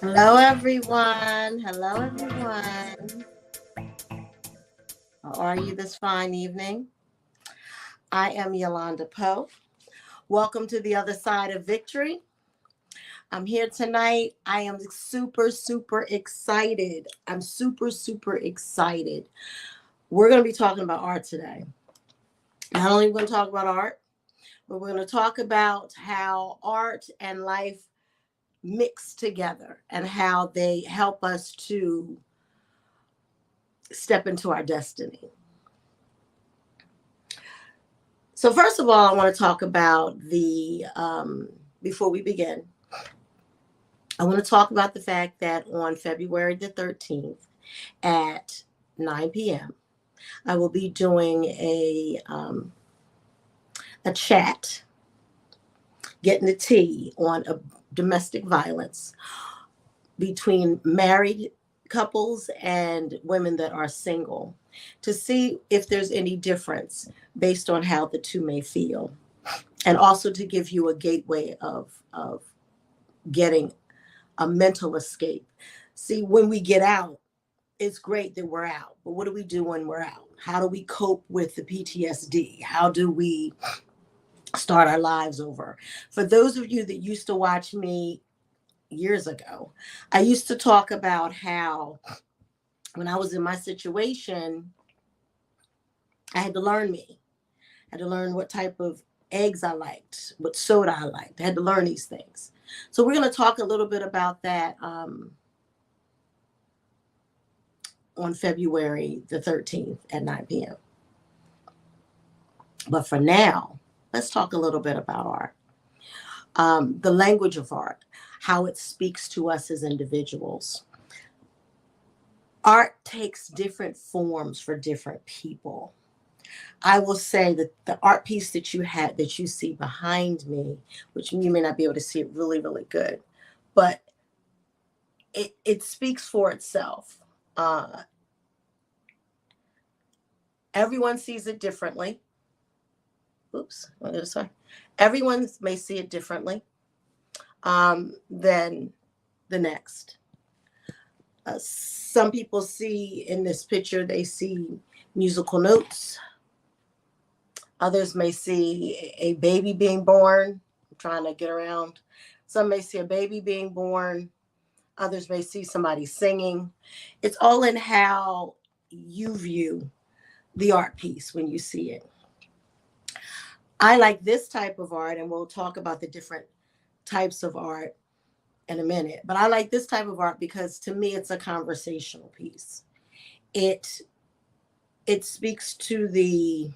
Hello, everyone. Hello, everyone. How are you this fine evening? I am Yolanda Poe. Welcome to the other side of victory. I'm here tonight. I am super excited. I'm super excited. We're going to be talking about art today. Not only are we going to talk about art, but we're going to talk about how art and life mix together and how they help us to step into our destiny. So first of all, I want to talk about before we begin, I want to talk about the fact that on February the 13th at 9 p.m., I will be doing a chat, getting the tea on domestic violence between married couples and women that are single, to see if there's any difference based on how the two may feel, and also to give you a gateway of getting a mental escape. See, when we get out, it's great that we're out, but what do we do when we're out? How do we cope with the PTSD? How do we start our lives over? For those of you that used to watch me years ago, I used to talk about how when I was in my situation, I had to learn me. I had to learn what type of eggs I liked, what soda I liked. I had to learn these things. So we're going to talk a little bit about that on February the 13th at 9 p.m. But for now, let's talk a little bit about art. The language of art, how it speaks to us as individuals. Art takes different forms for different people. I will say that the art piece that you see behind me, which you may not be able to see it really good, but it speaks for itself. Everyone sees it differently. Oops, on the other side. Everyone may see it differently than the next. Some people see in this picture, they see musical notes. Others may see a baby being born. I'm trying to get around. Some may see a baby being born. Others may see somebody singing. It's all in how you view the art piece when you see it. I like this type of art, and we'll talk about the different types of art in a minute. But I like this type of art because to me, it's a conversational piece. It speaks to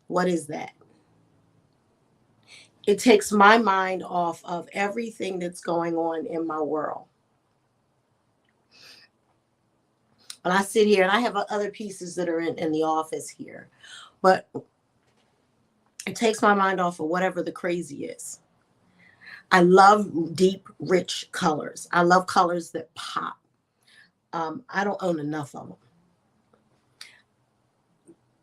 what is that? It takes my mind off of everything that's going on in my world. When I sit here, and I have other pieces that are in the office here, but it takes my mind off of whatever the crazy is. I love deep, rich colors. I love colors that pop. I don't own enough of them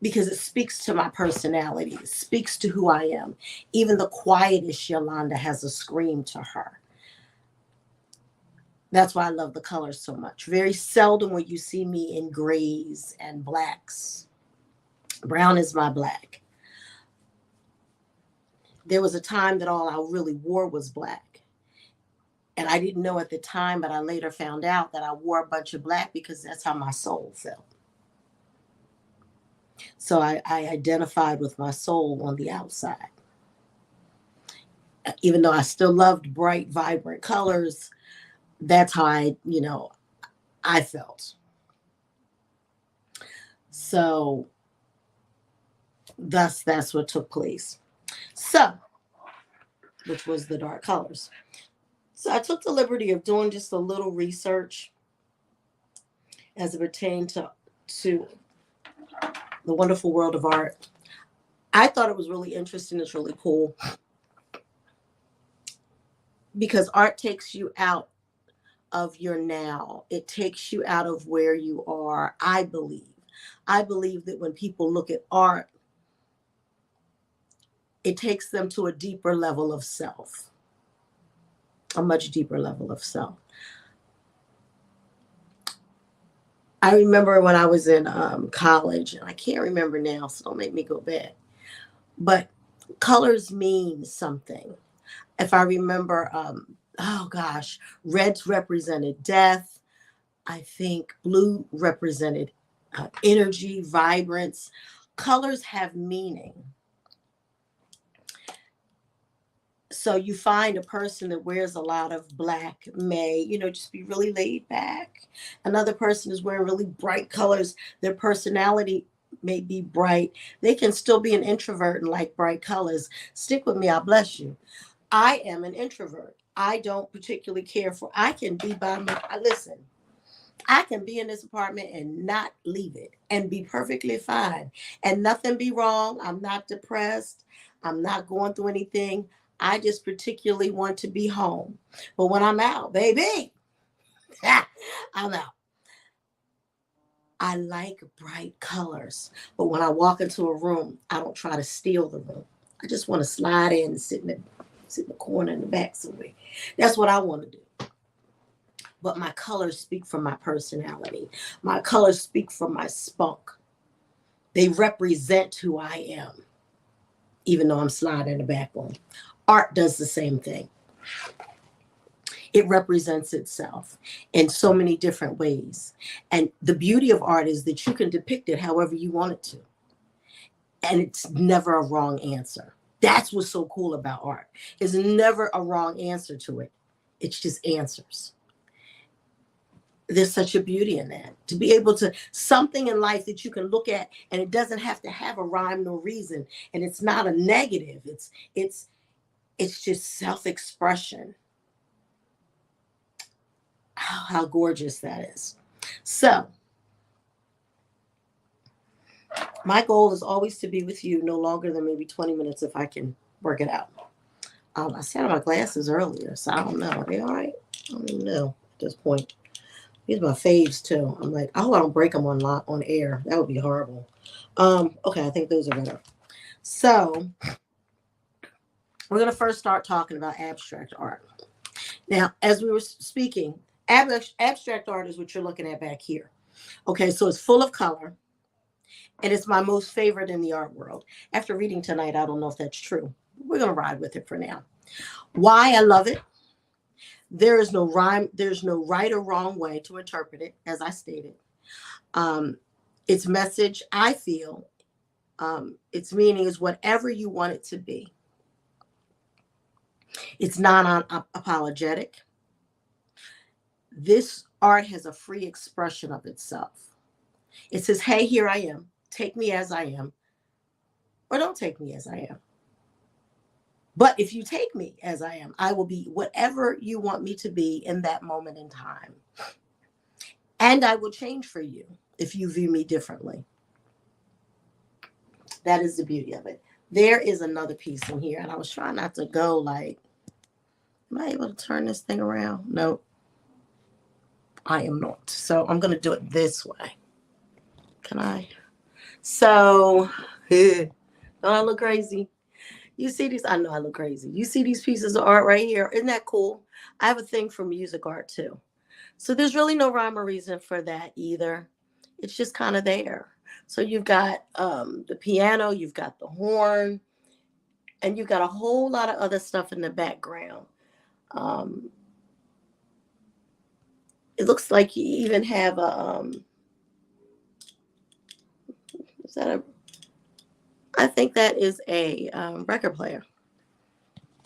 because it speaks to my personality. It speaks to who I am. Even the quietest Yolanda has a scream to her. That's why I love the colors so much. Very seldom will you see me in grays and blacks. Brown is my black. There was a time that all I really wore was black. And I didn't know at the time, but I later found out that I wore a bunch of black because that's how my soul felt. So I identified with my soul on the outside. Even though I still loved bright, vibrant colors, that's how I felt. So thus, that's what took place. So, which was the dark colors. So I took the liberty of doing just a little research as it pertained to the wonderful world of art. I thought it was really interesting. It's really cool because art takes you out of your now. It takes you out of where you are, I believe. I believe that when people look at art, it takes them to a deeper level of self, a much deeper level of self. I remember when I was in college, and I can't remember now, so don't make me go back. But colors mean something. If I remember, oh gosh, reds represented death. I think blue represented energy, vibrance. Colors have meaning. So you find a person that wears a lot of black may, just be really laid back. Another person is wearing really bright colors. Their personality may be bright. They can still be an introvert and like bright colors. Stick with me, I'll bless you. I am an introvert. I don't particularly care for, I can be by my, listen, I can be in this apartment and not leave it and be perfectly fine and nothing be wrong. I'm not depressed. I'm not going through anything. I just particularly want to be home. But when I'm out, baby, I'm out. I like bright colors. But when I walk into a room, I don't try to steal the room. I just want to slide in and sit in the corner in the back somewhere. That's what I want to do. But my colors speak for my personality. My colors speak for my spunk. They represent who I am, even though I'm sliding in the back room. Art does the same thing. It represents itself in so many different ways. And the beauty of art is that you can depict it however you want it to. And it's never a wrong answer. That's what's so cool about art. There's never a wrong answer to it. It's just answers. There's such a beauty in that. To be able to, something in life that you can look at and it doesn't have to have a rhyme nor reason. And it's not a negative. It's just self-expression. How gorgeous that is. So, my goal is always to be with you no longer than maybe 20 minutes if I can work it out. I sat on my glasses earlier, so I don't know. Are they all right? I don't even know at this point. These are my faves too. I'm like, I hope I don't break them on air. That would be horrible. Okay, I think those are better. So, we're going to first start talking about abstract art. Now, as we were speaking, abstract art is what you're looking at back here. Okay, so it's full of color, and it's my most favorite in the art world. After reading tonight, I don't know if that's true. We're going to ride with it for now. Why I love it? There is no rhyme. There's no right or wrong way to interpret it, as I stated. Its message, I feel, its meaning is whatever you want it to be. It's non-apologetic. This art has a free expression of itself. It says, hey, here I am. Take me as I am, or don't take me as I am. But if you take me as I am, I will be whatever you want me to be in that moment in time. And I will change for you if you view me differently. That is the beauty of it. There is another piece in here, and I was trying not to go like, am I able to turn this thing around? No, I am not. So I'm going to do it this way. Can I? So, don't I look crazy? You see these? I know I look crazy. You see these pieces of art right here? Isn't that cool? I have a thing for music art too. So there's really no rhyme or reason for that either. It's just kind of there. So you've got the piano, you've got the horn, and you've got a whole lot of other stuff in the background. It looks like you even have a, is that a, I think that is a record player,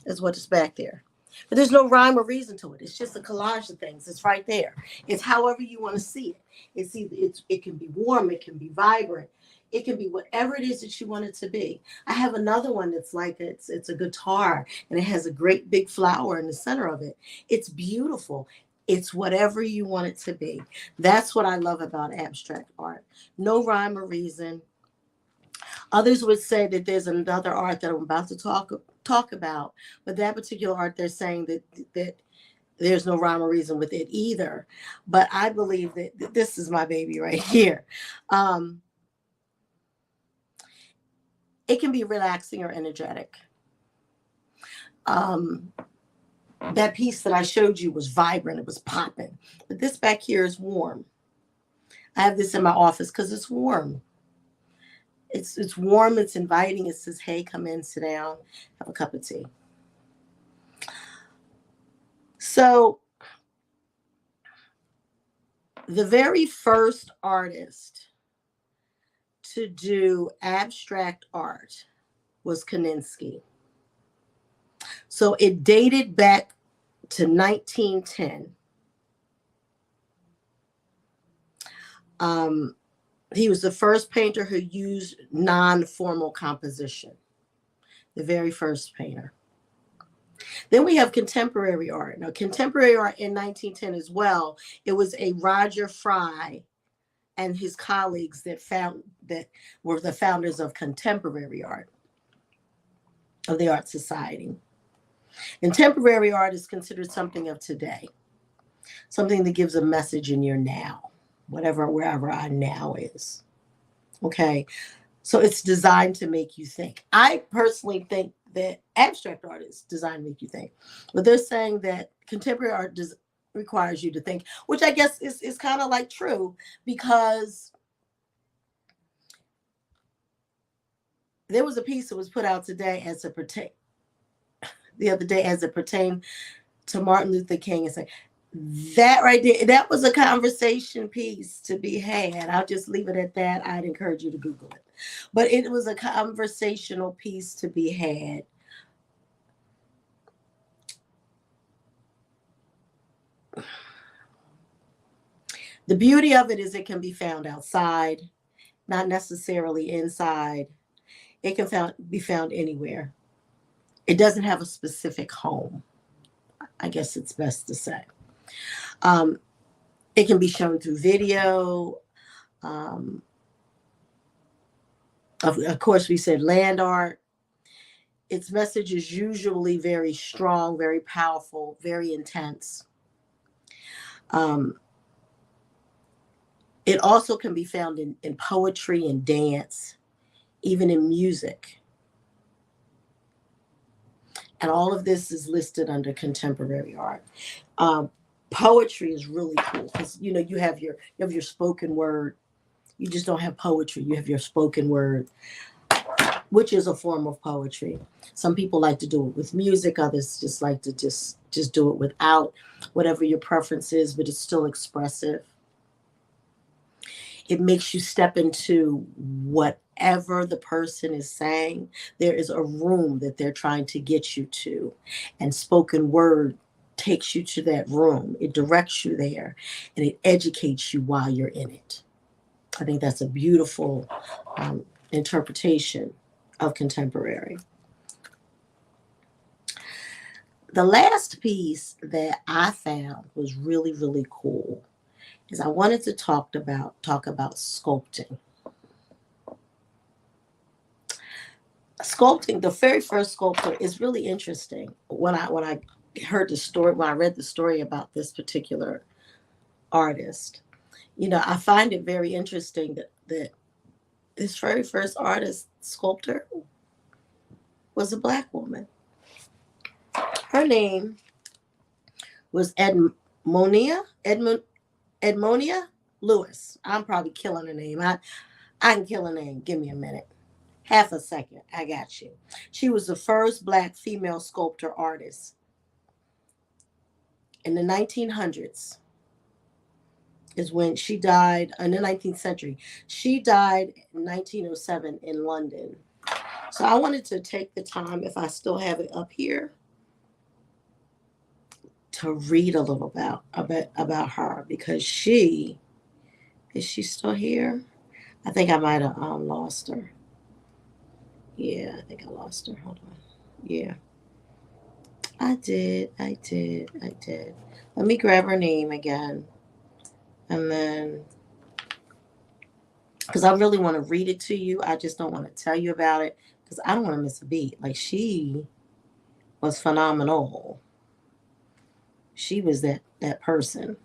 is what is back there. But there's no rhyme or reason to it. It's just a collage of things. It's right there. It's however you want to see it. It can be warm. It can be vibrant. It can be whatever it is that you want it to be. I have another one that's like it's a guitar, and it has a great big flower in the center of it. It's beautiful. It's whatever you want it to be. That's what I love about abstract art. No rhyme or reason. Others would say that there's another art that I'm about to talk about, but that particular art, they're saying that there's no rhyme or reason with it either. But I believe that this is my baby right here. It can be relaxing or energetic. That piece that I showed you was vibrant. It was popping. But this back here is warm. I have this in my office because it's warm. It's warm. It's inviting. It says, hey, come in, sit down, have a cup of tea. So the very first artist to do abstract art was Kandinsky. So it dated back to 1910. He was the first painter who used non-formal composition, the very first painter. Then we have contemporary art. Now, contemporary art in 1910 as well, it was a Roger Fry and his colleagues that were the founders of contemporary art, of the Art Society. Contemporary art is considered something of today, something that gives a message in your now, wherever our now is. Okay, so it's designed to make you think. I personally think that abstract art is designed to make you think, but they're saying that contemporary art requires you to think, which I guess is kind of like true, because there was a piece that was put out today the other day as it pertained to Martin Luther King, and say that right there, that was a conversation piece to be had. I'll just leave it at that. I'd encourage you to Google it. But it was a conversational piece to be had. The beauty of it is it can be found outside, not necessarily inside. It can be found anywhere. It doesn't have a specific home, I guess it's best to say. It can be shown through video. Of course, we said land art. Its message is usually very strong, very powerful, very intense. It also can be found in poetry and dance, even in music. And all of this is listed under contemporary art. Poetry is really cool because you have your spoken word. You just don't have poetry. You have your spoken word, which is a form of poetry. Some people like to do it with music. Others just like to just do it without, whatever your preference is, but it's still expressive. It makes you step into whatever the person is saying. There is a room that they're trying to get you to, and spoken word takes you to that room. It directs you there, and it educates you while you're in it. I think that's a beautiful interpretation of contemporary. The last piece that I found was really, really cool is I wanted to talk about sculpting. Sculpting, the very first sculptor, is really interesting. When I heard the story, when I read the story about this particular artist, I find it very interesting that this very first sculptor was a Black woman. Her name was Edmonia Lewis. I'm probably killing her name. I can kill her name. Give me a minute. Half a second. I got you. She was the first Black female sculptor artist in the 1900s. Is when she died, in the 19th century. She died in 1907 in London. So I wanted to take the time, if I still have it up here, to read a little about her, because is she still here? I think I might have lost her. Yeah, I think I lost her. Hold on. Yeah. I did. Let me grab her name again. And then, because I really want to read it to you. I just don't want to tell you about it because I don't want to miss a beat. Like, she was phenomenal. She was that person.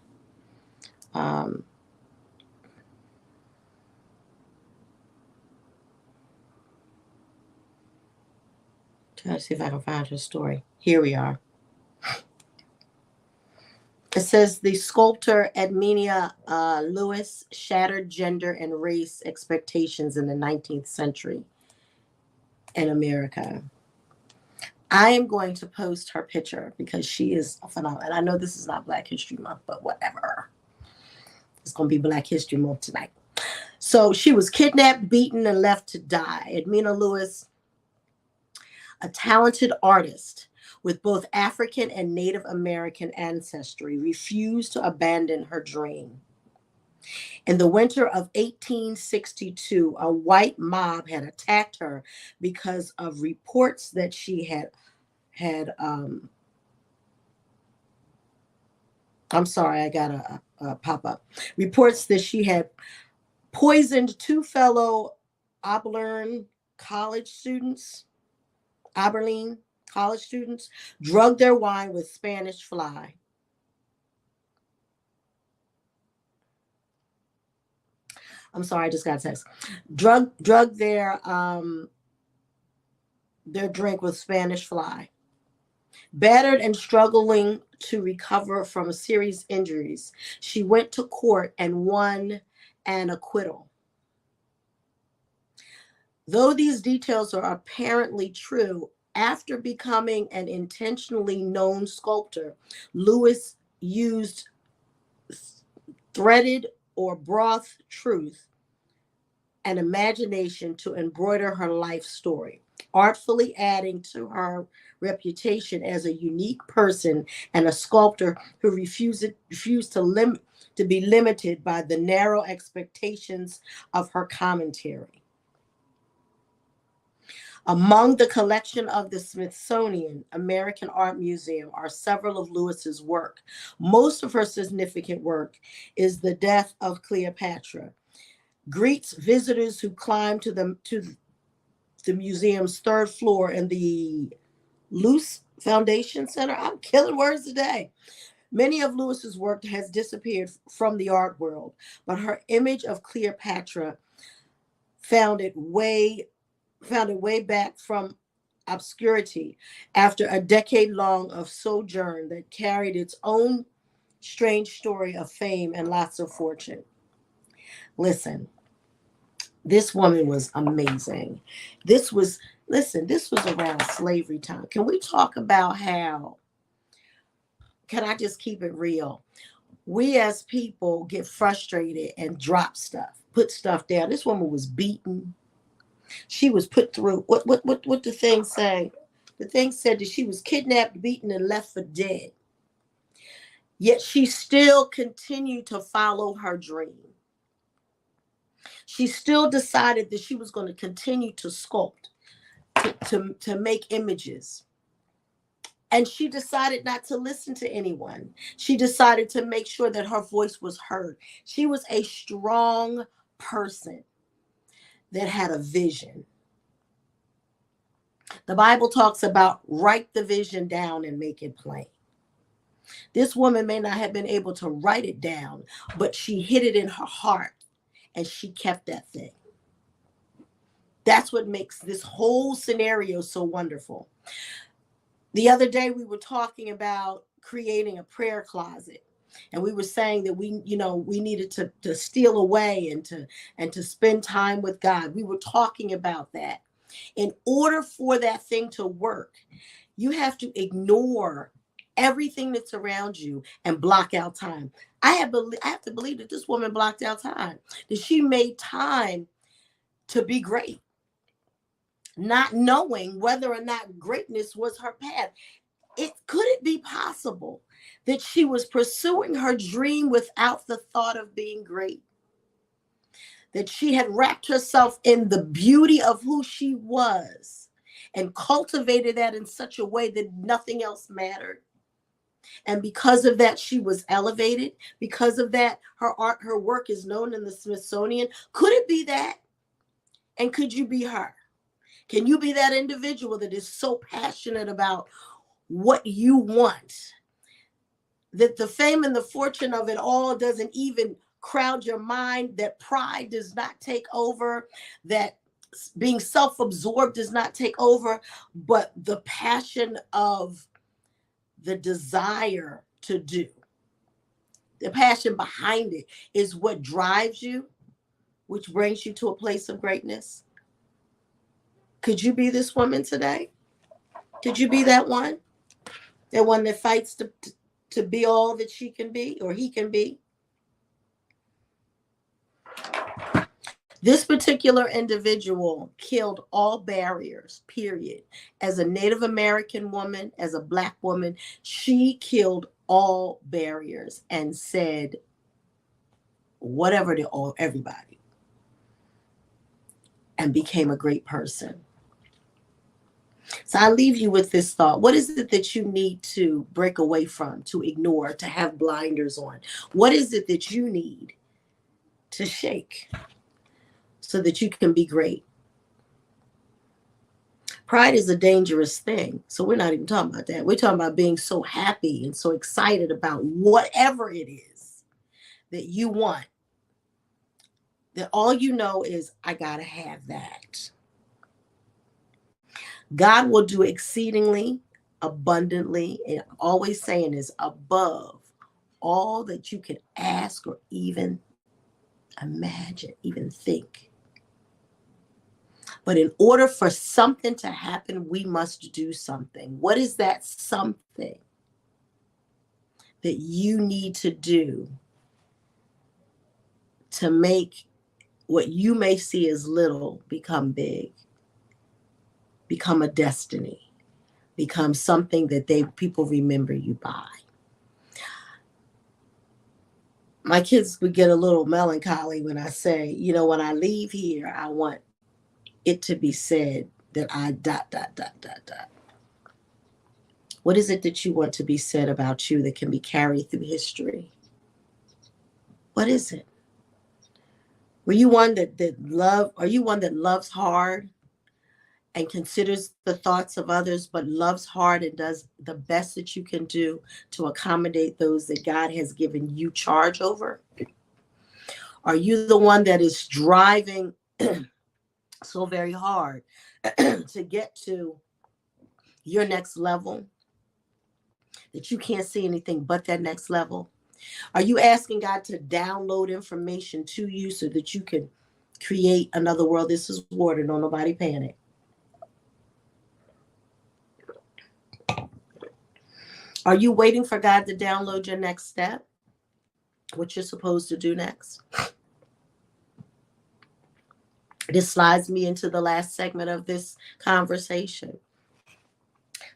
Try to see if I can find her story. Here we are. It says the sculptor Edmenia Lewis shattered gender and race expectations in the 19th century in America. I am going to post her picture because she is phenomenal. And I know this is not Black History Month, but whatever. It's going to be Black History Month tonight. So she was kidnapped, beaten, and left to die. Edmenia Lewis, a talented artist with both African and Native American ancestry, refused to abandon her dream. In the winter of 1862, a white mob had attacked her because of reports that she had I'm sorry, I got a pop up. Reports that she had poisoned two fellow Oberlin college students, drugged their wine with Spanish fly. I'm sorry, I just got a text. Drugged their drink with Spanish fly. Battered and struggling to recover from serious injuries, she went to court and won an acquittal. Though these details are apparently true, after becoming an intentionally known sculptor, Lewis used threaded or broth truth and imagination to embroider her life story, artfully adding to her reputation as a unique person and a sculptor who refused to be limited by the narrow expectations of her commentary. Among the collection of the Smithsonian American Art Museum are several of Lewis's work. Most of her significant work is The Death of Cleopatra. Greets visitors who climb to the museum's third floor in the Luce Foundation Center. I'm killing words today. Many of Lewis's work has disappeared from the art world, but her image of Cleopatra found it way back from obscurity after a decade long of sojourn that carried its own strange story of fame and lots of fortune. Listen, this woman was amazing. This was around slavery time. Can we talk about how, can I just keep it real? We as people get frustrated and drop stuff, put stuff down. This woman was beaten. She was put through, what the thing say? The thing said that she was kidnapped, beaten, and left for dead. Yet she still continued to follow her dream. She still decided that she was going to continue to sculpt, to make images. And she decided not to listen to anyone. She decided to make sure that her voice was heard. She was a strong person that had a vision. The Bible talks about write the vision down and make it plain. This woman may not have been able to write it down, but she hid it in her heart and she kept that thing. That's what makes this whole scenario so wonderful. The other day we were talking about creating a prayer closet. And we were saying that we needed to steal away and to spend time with God. We were talking about that. In order for that thing to work, you have to ignore everything that's around you and block out time. I have to believe that this woman blocked out time, that she made time to be great, not knowing whether or not greatness was her path. Could it be possible that she was pursuing her dream without the thought of being great? That she had wrapped herself in the beauty of who she was and cultivated that in such a way that nothing else mattered. And because of that, she was elevated. Because of that, her work is known in the Smithsonian. Could it be that? And could you be her? Can you be that individual that is so passionate about what you want, that the fame and the fortune of it all doesn't even crowd your mind, that pride does not take over, that being self-absorbed does not take over, but the passion of the desire to do, the passion behind it is what drives you, which brings you to a place of greatness. Could you be this woman today? Could you be that one? That one that fights to be all that she can be or he can be? This particular individual killed all barriers, period. As a Native American woman, as a Black woman, she killed all barriers and said whatever to all everybody and became a great person. So I leave you with this thought. What is it that you need to break away from, to ignore, to have blinders on? What is it that you need to shake so that you can be great? Pride is a dangerous thing. So we're not even talking about that. We're talking about being so happy and so excited about whatever it is that you want, that all you know is, I got to have that. God will do exceedingly, abundantly, and always saying is above all that you can ask or even imagine, even think. But in order for something to happen, we must do something. What is that something that you need to do to make what you may see as little become big, become a destiny, become something that people remember you by? My kids would get a little melancholy when I say, you know, when I leave here, I want it to be said that I ... What is it that you want to be said about you that can be carried through history? What is it? Are you one that loves hard and considers the thoughts of others, but loves hard and does the best that you can do to accommodate those that God has given you charge over? Are you the one that is driving so very hard to get to your next level that you can't see anything but that next level? Are you asking God to download information to you so that you can create another world? This is water, don't nobody panic. Are you waiting for God to download your next step? What you're supposed to do next? This slides me into the last segment of this conversation.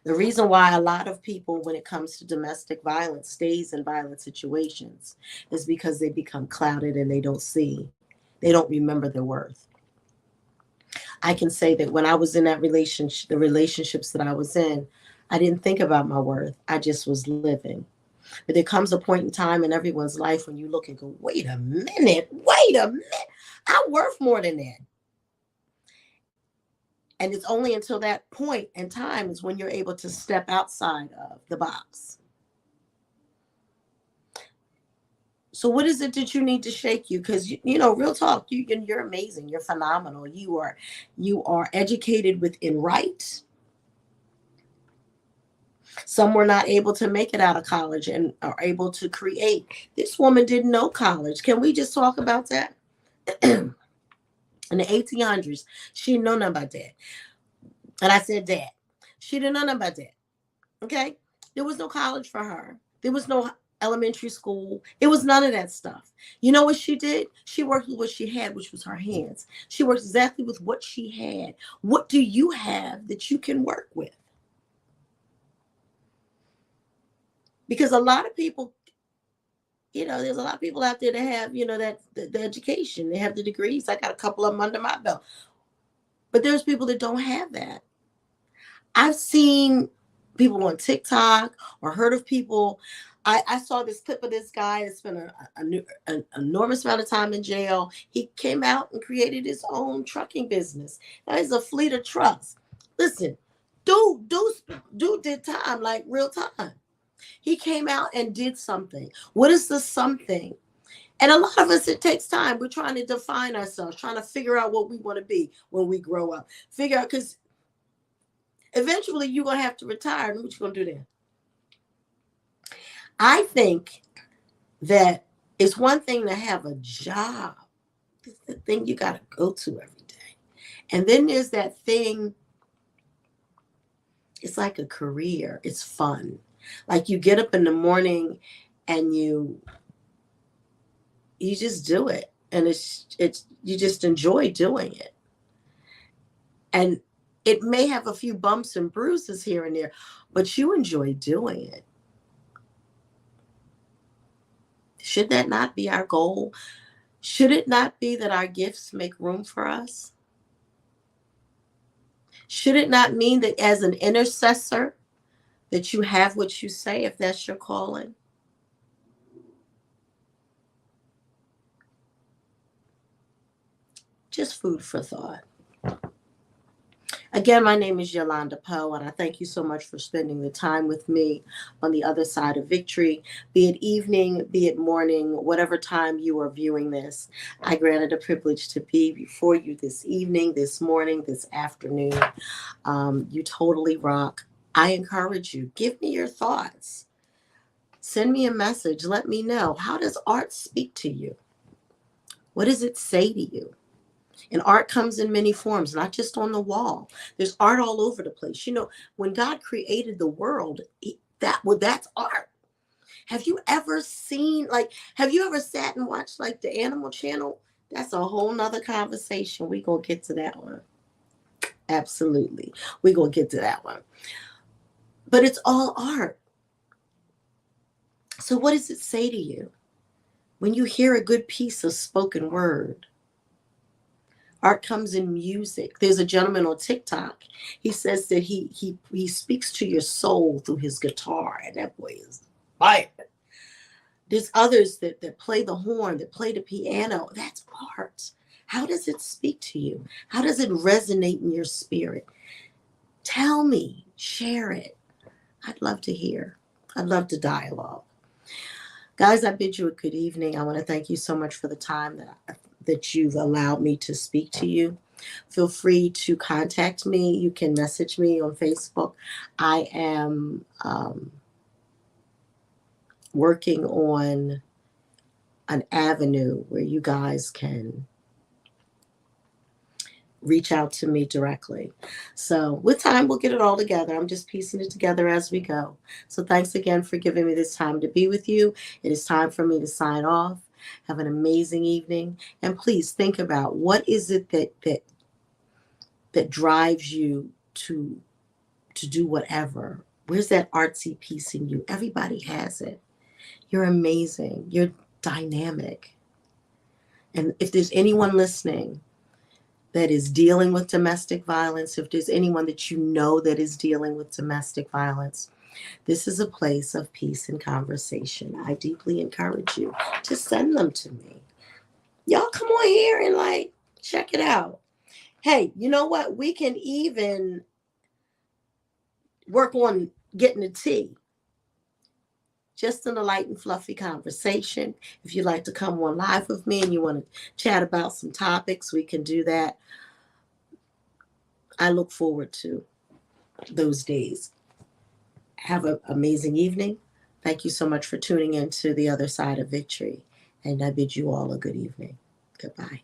The reason why a lot of people, when it comes to domestic violence, stays in violent situations is because they become clouded and they don't remember their worth. I can say that when I was in that relationship, the relationships that I was in, I didn't think about my worth. I just was living. But there comes a point in time in everyone's life when you look and go, wait a minute, I'm worth more than that. And it's only until that point in time is when you're able to step outside of the box. So what is it that you need to shake you? Because, you know, real talk, you're amazing. You're phenomenal. You are educated within right. Some were not able to make it out of college and are able to create. This woman didn't know college. Can we just talk about that? In the 1800s, she didn't know nothing about that. And I said that. She didn't know nothing about that. Okay? There was no college for her. There was no elementary school. It was none of that stuff. You know what she did? She worked with what she had, which was her hands. She worked exactly with what she had. What do you have that you can work with? Because a lot of people, you know, there's a lot of people out there that have, you know, that the education, they have the degrees. I got a couple of them under my belt. But there's people that don't have that. I've seen people on TikTok or heard of people. I saw this clip of this guy that spent an enormous amount of time in jail. He came out and created his own trucking business. Now he's a fleet of trucks. Listen, dude did time, like real time. He came out and did something. What is the something And a lot of us, it takes time. We're trying to define ourselves, trying to figure out what we want to be when we grow up. Figure out, because eventually you're going to have to retire. And what you going to do then? I think that it's one thing to have a job. It's the thing you got to go to every day. And then there's that thing, it's like a career. It's fun. Like you get up in the morning and you just do it. And it's you just enjoy doing it. And it may have a few bumps and bruises here and there, but you enjoy doing it. Should that not be our goal? Should it not be that our gifts make room for us? Should it not mean that as an intercessor that you have what you say, if that's your calling? Just food for thought. Again, my name is Yolanda Poe, and I thank you so much for spending the time with me on the other side of victory. Be it evening, be it morning, whatever time you are viewing this, I granted a privilege to be before you this evening, this morning, this afternoon. You totally rock. I encourage you. Give me your thoughts. Send me a message. Let me know. How does art speak to you? What does it say to you? And art comes in many forms, not just on the wall. There's art all over the place. You know, when God created the world, that's art. Have you ever seen, like, have you ever sat and watched like the Animal Channel? That's a whole nother conversation. We're going to get to that one. Absolutely. We're going to get to that one. But it's all art. So what does it say to you when you hear a good piece of spoken word? Art comes in music. There's a gentleman on TikTok. He says that he speaks to your soul through his guitar, and that boy is fire. There's others that play the horn, that play the piano. That's art. How does it speak to you? How does it resonate in your spirit? Tell me, share it. I'd love to hear. I'd love to dialogue. Guys, I bid you a good evening. I want to thank you so much for the time that you've allowed me to speak to you. Feel free to contact me. You can message me on Facebook. I am working on an avenue where you guys can reach out to me directly. So with time, we'll get it all together. I'm just piecing it together as we go. So thanks again for giving me this time to be with you. It is time for me to sign off. Have an amazing evening. And please think about, what is it that drives you to do whatever? Where's that artsy piece in you? Everybody has it. You're amazing. You're dynamic. And if there's anyone listening that is dealing with domestic violence, if there's anyone that you know that is dealing with domestic violence, this is a place of peace and conversation. I deeply encourage you to send them to me. Y'all come on here and like, check it out. Hey, you know what? We can even work on getting a tea. Just in a light and fluffy conversation. If you'd like to come on live with me and you want to chat about some topics, we can do that. I look forward to those days. Have an amazing evening. Thank you so much for tuning in to the other side of victory. And I bid you all a good evening. Goodbye.